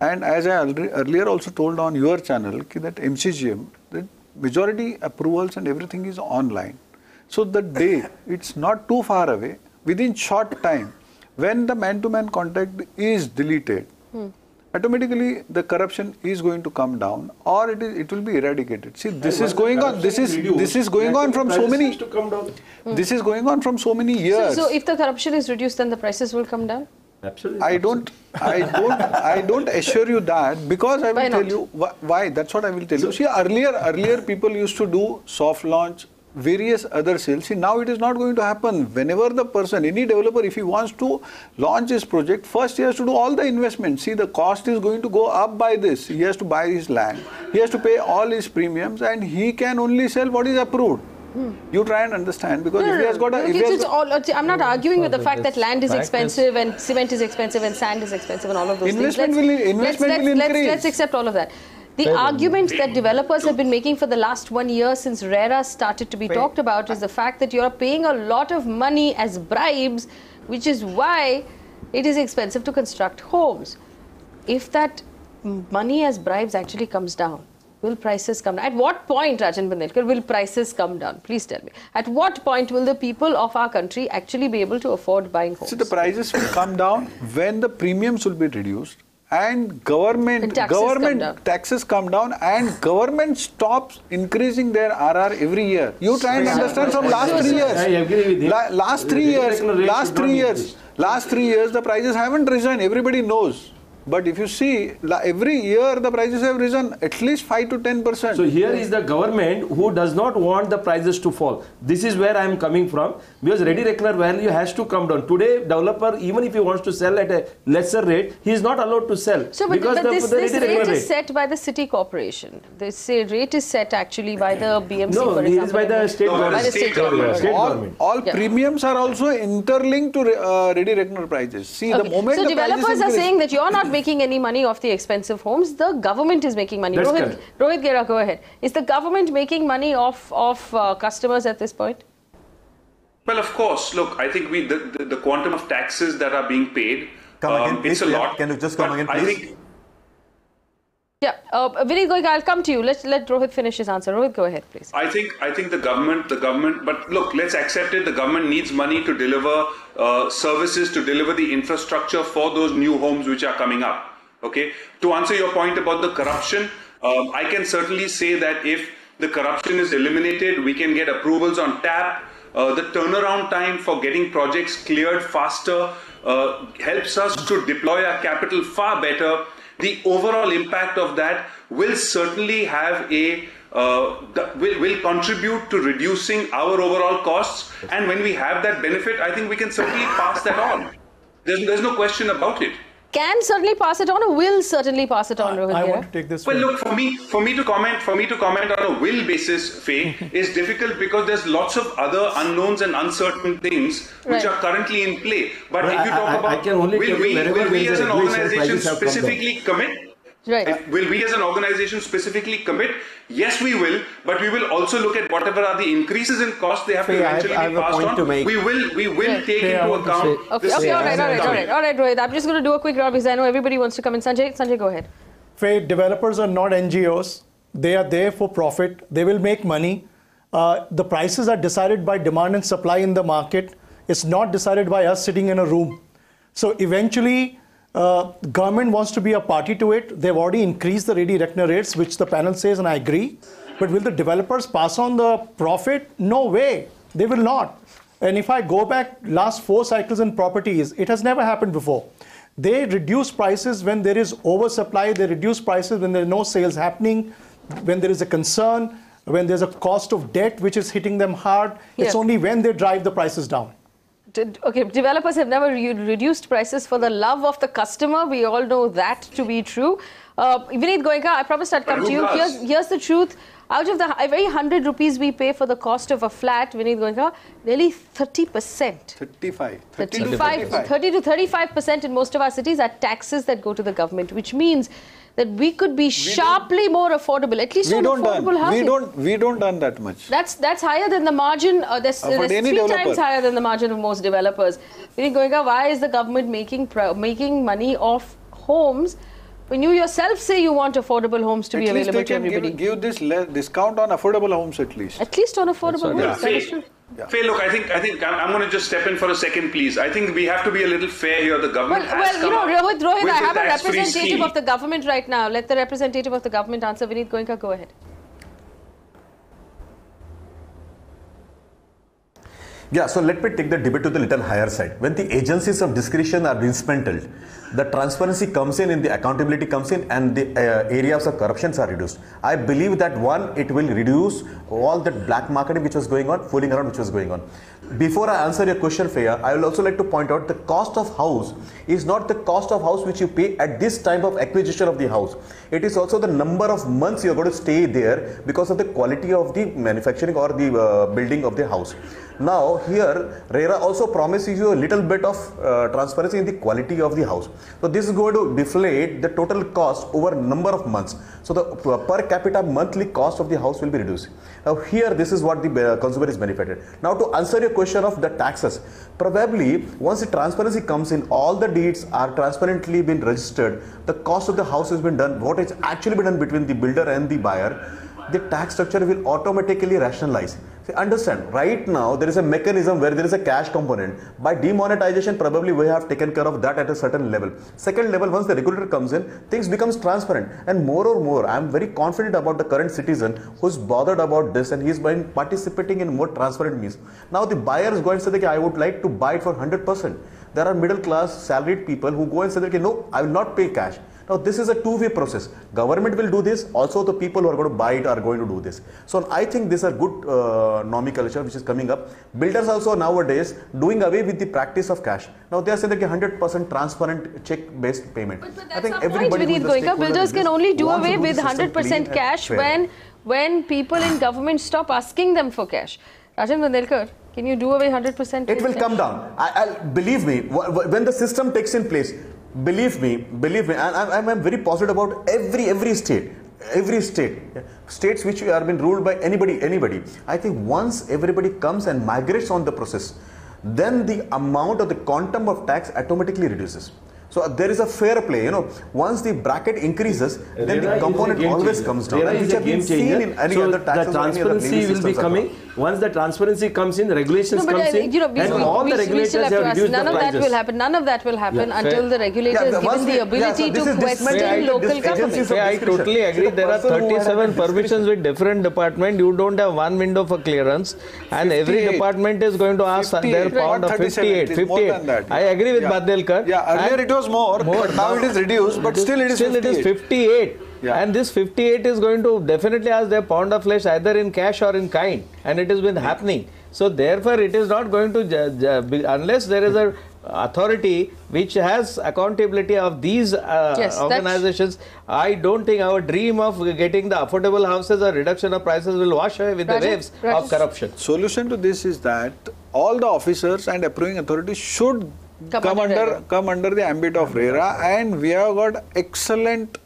And as I earlier also told on your channel, that MCGM, the majority approvals and everything is online. So the day, it's not too far away, within short time, when the man-to-man contact is deleted, automatically the corruption is going to come down, or it will be eradicated. See, this is going on. This is going on from so many. This is going on from so many years. So if the corruption is reduced, then the prices will come down. Absolutely. I don't assure you that, because I will tell you why. That's what I will tell you. See, earlier people used to do soft launch, various other sales. See, now it is not going to happen. Whenever the person, any developer, if he wants to launch his project, first he has to do all the investment. See, the cost is going to go up by this. He has to buy his land. He has to pay all his premiums, and he can only sell what is approved. You try and understand, because if he has got a... I'm not arguing with the fact that land is expensive and cement is expensive and sand is expensive and all of those things. Investment will increase. Let's accept all of that. The argument that developers have been making for the last 1 year since RERA started to be talked about is the fact that you're paying a lot of money as bribes, which is why it is expensive to construct homes. If that money as bribes actually comes down, will prices come down? At what point, Rajan Badelkar, will prices come down? Please tell me. At what point will the people of our country actually be able to afford buying homes? So the prices will come down when the premiums will be reduced and government taxes come down and government stops increasing their RR every year. You try and understand from last 3 years. I agree with you. Last 3 years, the prices haven't risen. Everybody knows. But if you see, every year the prices have risen at least 5 to 10%. So here is the government who does not want the prices to fall. This is where I am coming from, because ready reckoner value has to come down. Today, developer, even if he wants to sell at a lesser rate, he is not allowed to sell. So, but this rate is set by the city corporation. This rate is set actually by the BMC, for example. No, it is by the state government. By the state government. All premiums are also interlinked to ready reckoner prices. See, the moment so developers are saying that you're not making any money off the expensive homes, the government is making money. Rohit Gera, go ahead. Is the government making money off customers at this point? Well, of course. Look, I think the quantum of taxes that are being paid, it's a lot. Can you just come again, please? Yeah, Vinit Goenka, I'll come to you. Let Rohit finish his answer. Rohit, go ahead, please. I think the government, but look, let's accept it. The government needs money to deliver services, to deliver the infrastructure for those new homes which are coming up. Okay. To answer your point about the corruption, I can certainly say that if the corruption is eliminated, we can get approvals on tap. The turnaround time for getting projects cleared faster helps us to deploy our capital far better. The overall impact of that will certainly have will contribute to reducing our overall costs. And when we have that benefit, I think we can certainly pass that on. There's no question about it. Can certainly pass it on, or will certainly pass it on, Rohit Gera? I want to take this. Well, look, for me to comment on a will basis, Faye, is difficult because there's lots of other unknowns and uncertain things which are currently in play. But if you talk about will we as an organization specifically commit? Right. Will we as an organization specifically commit? Yes, we will, but we will also look at whatever are the increases in cost they have to eventually be passed on. We will take into account. Okay, all right, Rohit. I'm just going to do a quick round because I know everybody wants to come in. Sanjay, go ahead. Faye, developers are not NGOs. They are there for profit. They will make money. The prices are decided by demand and supply in the market. It's not decided by us sitting in a room. So eventually, government wants to be a party to it. They've already increased the ready reckoner rates, which the panel says, and I agree. But will the developers pass on the profit? No way. They will not. And if I go back last 4 cycles in properties, it has never happened before. They reduce prices when there is oversupply. They reduce prices when there are no sales happening, when there is a concern, when there's a cost of debt which is hitting them hard. It's only when they drive the prices down. Okay, developers have never reduced prices for the love of the customer. We all know that to be true. Vinit Goenka, I promised I'd come to you. Here's the truth. Out of the every 100 rupees we pay for the cost of a flat, Vinit Goenka, nearly 30%. 30 to 35% in most of our cities are taxes that go to the government, which means that we could be sharply more affordable, at least on affordable housing. We don't earn that much. That's higher than the margin. That's 3 times higher than the margin of most developers. Vinit Goenka, why is the government making money off homes when you yourself say you want affordable homes to be available to everybody? Give this discount on affordable homes at least. At least on affordable homes. That is true. Faye, look, I think I'm going to just step in for a second, please. I think we have to be a little fair here. The government has come up Rohit, I have a representative scheme. of the government right now. Let the representative of the government answer. Vinit Goenka, go ahead. Yeah, so let me take the debate to the little higher side. When the agencies of discretion are dismantled, the transparency comes in, the accountability comes in, and the areas of corruptions are reduced. I believe that it will reduce all that black marketing which was going on, fooling around which was going on. Before I answer your question, Freya, I will also like to point out the cost of house is not the cost of house which you pay at this time of acquisition of the house. It is also the number of months you are going to stay there because of the quality of the manufacturing or the building of the house. Now here RERA also promises you a little bit of transparency in the quality of the house. So this is going to deflate the total cost over a number of months. So the per capita monthly cost of the house will be reduced. Now here this is what the consumer is benefited. Now to answer your question of the taxes, probably once the transparency comes in, all the deeds are transparently been registered, the cost of the house has been done, what is actually been done between the builder and the buyer, the tax structure will automatically rationalize. See, understand, right now there is a mechanism where there is a cash component. By demonetization, probably we have taken care of that at a certain level. Second level, once the regulator comes in, things becomes transparent. And more, I am very confident about the current citizen who's bothered about this and he's been participating in more transparent means. Now the buyer is going to say that I would like to buy it for 100%. there are middle class salaried people who go and say that, okay, no, I will not pay cash. Now this is a two-way process. Government will do this, also the people who are going to buy it are going to do this. So I think these are good nomenclature which is coming up. Builders also nowadays doing away with the practice of cash. Now they are saying that 100% transparent check-based payment. But that's the point, Vineet Goenka. Builders can only do away with 100% cash when people in government stop asking them for cash. Rajan Bandelkar, can you do away 100%? It will come down. Believe me, when the system takes in place, believe me, and I'm very positive about every state. States which have been ruled by anybody. I think once everybody comes and migrates on the process, then the amount or the quantum of tax automatically reduces. So there is a fair play, you know. Once the bracket increases, then the component always comes down. Which have been seen in any other taxes. The transparency will be coming. Once the transparency comes in, the regulations comes in, and all the regulators have reduced the prices. None of that will happen until the regulator is given the ability to question local government. I totally agree. There are 37 permissions with different departments. You don't have one window for clearance, and every department is going to ask their pound of 58. I agree with Bandelkar. Yeah, earlier it was more, but now it is reduced, but still it is 58. Yeah. And this 58 is going to definitely ask their pound of flesh either in cash or in kind, and it has been happening. So therefore it is not going to unless there is a authority which has accountability of these organizations. I don't think our dream of getting the affordable houses or reduction of prices will wash away with the waves of corruption. Solution to this is that all the officers and approving authorities should come under the ambit of RERA, and we have got excellent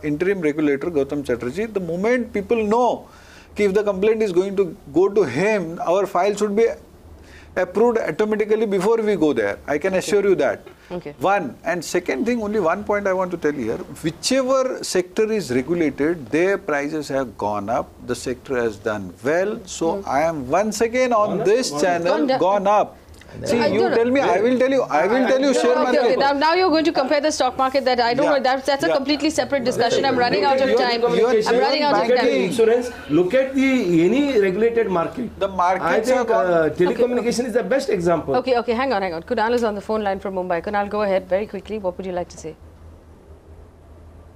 interim regulator Gautam Chatterjee. The moment people know if the complaint is going to go to him, our file should be approved automatically before we go there. I can assure you that. Okay. One. And second thing, only one point I want to tell here. Whichever sector is regulated, their prices have gone up. The sector has done well. So I am once again on this channel gone up. See, you tell me, I will tell you share market. Okay. Now you're going to compare the stock market. That I don't know. That's a completely separate discussion. I'm running out of time. I'm running out of time. Insurance. Look at any regulated market. The market. I think telecommunication is the best example. Okay. Hang on. Kunal is on the phone line from Mumbai. Kunal, go ahead very quickly. What would you like to say?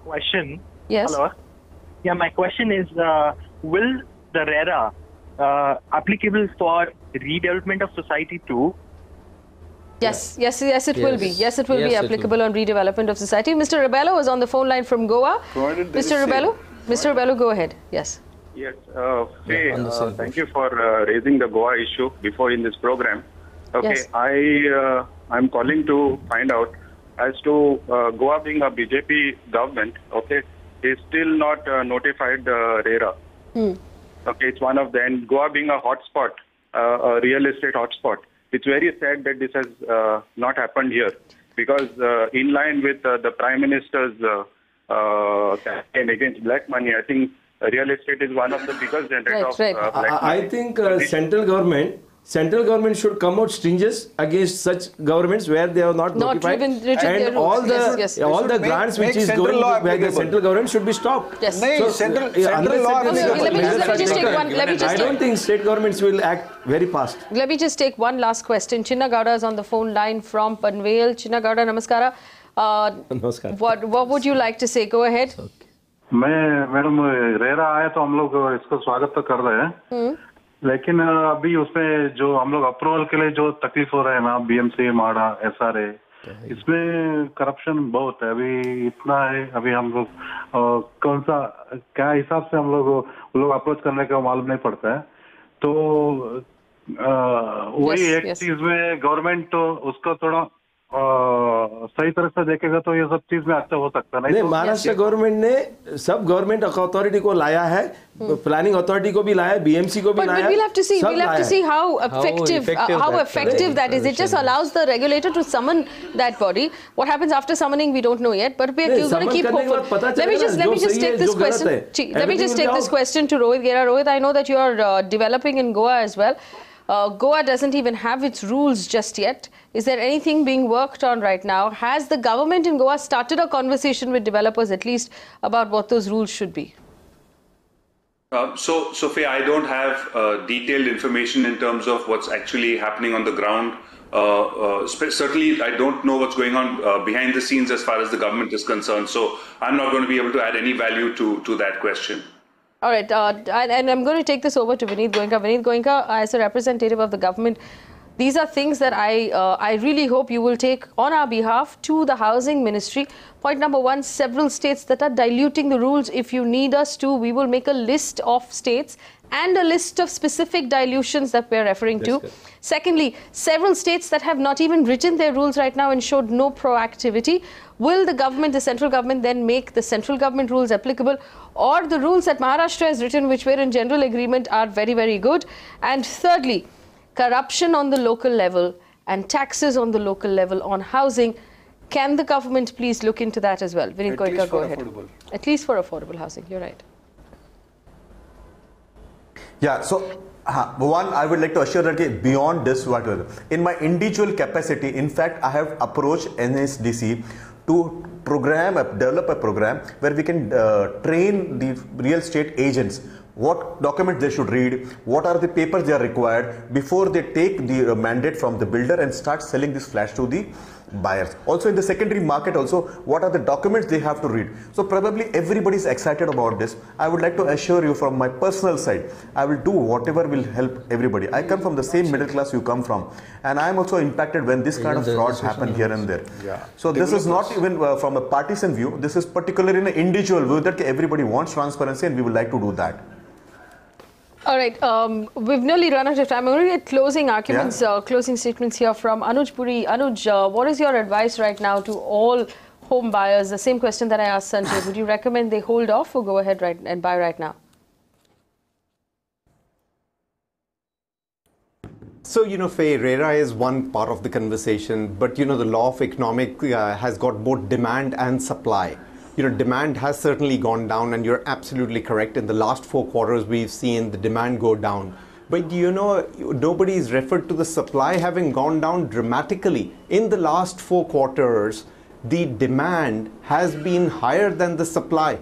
Question. Yes. Hello. Yeah, my question is: will the RERA applicable for redevelopment of society too? Yes, it will be. Yes, it will be applicable on redevelopment of society. Mr. Rebello is on the phone line from Goa. Mr. Rebello, go ahead. Yes. Yes. Thank you for raising the Goa issue before in this program. Okay, yes. I'm calling to find out as to Goa being a BJP government. Okay, is still not notified RERA. Okay, it's one of them. Goa being a hotspot, a real estate hotspot. It's very sad that this has not happened here, because in line with the Prime Minister's campaign against black money, I think real estate is one of the biggest generators of black money. I think central government should come out stringent against such governments where they are not notified, and all the grants which is going by the central government should be stopped. Yes. Central law. I don't think state governments will act very fast. Let me just take one last question. Chinna Gowda is on the phone line from Panvel. Chinna Gowda, namaskara. Namaskar. What would you like to say? Go ahead. Madam RERA आया तो हम लोग इसको स्वागत तो कर रहे हैं, लेकिन अभी उसमें जो हम लोग अप्रूवल के लिए जो तकलीफ हो रहा है ना, बीएमसी, माडा, एसआरए, इसमें करप्शन बहुत है अभी, इतना है अभी हम लोग कौन सा क्या हिसाब से हम लोग अप्रोच करने का मालूम नहीं पड़ता है। तो वही एक चीज में गवर्नमेंट तो उसको थोड़ा सही तरह से देखेगा तो ये सब चीज में अच्छा हो सकता नहीं। महाराष्ट्र गवर्नमेंट ने सब गवर्नमेंट अथॉरिटी को लाया है, प्लानिंग अथॉरिटी को भी लाया है, बीएमसी को भी लाया है। We'll have to see how effective that is. It just allows the regulator to summon that body. What happens after summoning we don't know yet, but we're going to keep hopeful. Let me just take this question. Let me just take this question to Rohit Gera. Rohit, I know that you are developing in Goa as well. Goa doesn't even have its rules just yet. Is there anything being worked on right now? Has the government in Goa started a conversation with developers at least about what those rules should be? So, Faye, I don't have detailed information in terms of what's actually happening on the ground Certainly, I don't know what's going on behind the scenes as far as the government is concerned. So I'm not going to be able to add any value to that question. All right, and I'm going to take this over to Vineet Goenka. Vineet Goenka, as a representative of the government, these are things that I really hope you will take on our behalf to the Housing Ministry. Point number one, several states that are diluting the rules. If you need us to, we will make a list of states and a list of specific dilutions that we're referring to. Secondly, several states that have not even written their rules right now and showed no proactivity. Will the government, the central government, then make the central government rules applicable, or the rules that Maharashtra has written, which were in general agreement, are very, very good? And thirdly, corruption on the local level and taxes on the local level on housing. Can the government please look into that as well? Vineet Goenka, go ahead. At least for affordable housing, you're right. Yeah, so one, I would like to assure that beyond this, whatever, in my individual capacity, in fact, I have approached NSDC to develop a program where we can train the real estate agents what documents they should read, what are the papers they are required before they take the mandate from the builder and start selling this flats to the buyers. Also in the secondary market also, what are the documents they have to read. So probably everybody is excited about this. I would like to assure you from my personal side, I will do whatever will help everybody. I come from the same middle class you come from, and I am also impacted when this kind of frauds happen here and there. Yeah. So this is not even from a partisan view, this is particularly in an individual view that everybody wants transparency and we would like to do that. All right, we've nearly run out of time. I'm going to get closing arguments, closing statements here from Anuj Puri. Anuj, what is your advice right now to all home buyers? The same question that I asked Sanjay. Would you recommend they hold off or go ahead and buy right now? So, Faye, RERA is one part of the conversation, but, the law of economic has got both demand and supply. Demand has certainly gone down, and you're absolutely correct. In the last 4 quarters, we've seen the demand go down. But nobody's referred to the supply having gone down dramatically. In the last 4 quarters, the demand has been higher than the supply.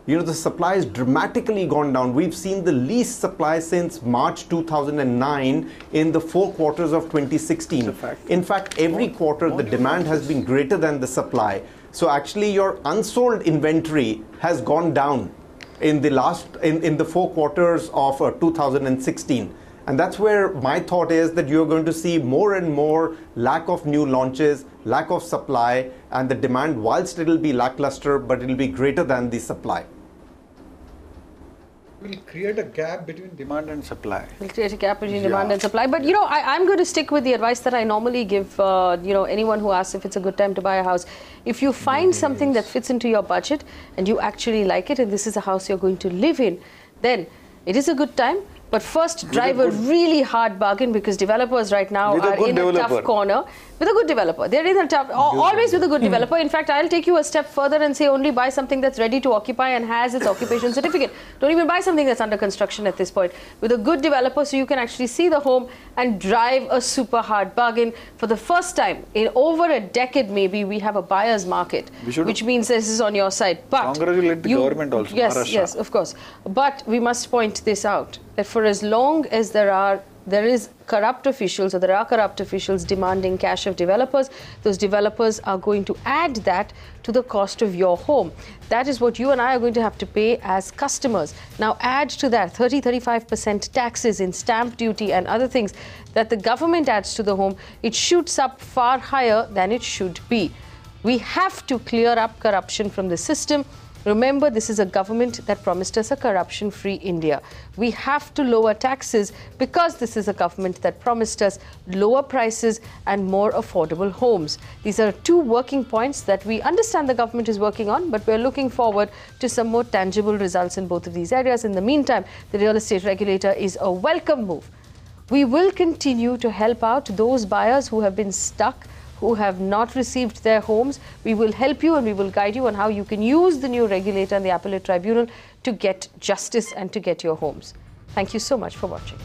The supply has dramatically gone down. We've seen the least supply since March 2009 in the 4 quarters of 2016. In fact, every quarter, the demand has been greater than the supply. So actually your unsold inventory has gone down in the 4 quarters of 2016. And that's where my thought is that you're going to see more and more lack of new launches, lack of supply, and the demand, whilst it'll be lackluster, but it'll be greater than the supply. Will create a gap between demand and supply. Will create a gap between demand and supply. But, I'm going to stick with the advice that I normally give, anyone who asks if it's a good time to buy a house. If you find something that fits into your budget and you actually like it, and this is a house you're going to live in, then it is a good time. But first, drive a really hard bargain, because developers right now are in a tough corner. With a good developer. They're in a tough, always with a good developer. In fact, I'll take you a step further and say only buy something that's ready to occupy and has its occupation certificate. Don't even buy something that's under construction at this point. With a good developer, so you can actually see the home and drive a super hard bargain. For the first time in over a decade, maybe, we have a buyer's market, which means this is on your side. But congratulate the government also. Yes, of course. But we must point this out, that for as long as there is corrupt officials, or there are corrupt officials demanding cash of developers, those developers are going to add that to the cost of your home. That is what you and I are going to have to pay as customers. Now add to that 30-35% taxes in stamp duty and other things that the government adds to the home. It shoots up far higher than it should be. We have to clear up corruption from the system. Remember, this is a government that promised us a corruption-free India. We have to lower taxes, because this is a government that promised us lower prices and more affordable homes. These are 2 working points that we understand the government is working on, but we're looking forward to some more tangible results in both of these areas. In the meantime, the real estate regulator is a welcome move. We will continue to help out those buyers who have been stuck, who have not received their homes. We will help you and we will guide you on how you can use the new regulator and the appellate tribunal to get justice and to get your homes. Thank you so much for watching.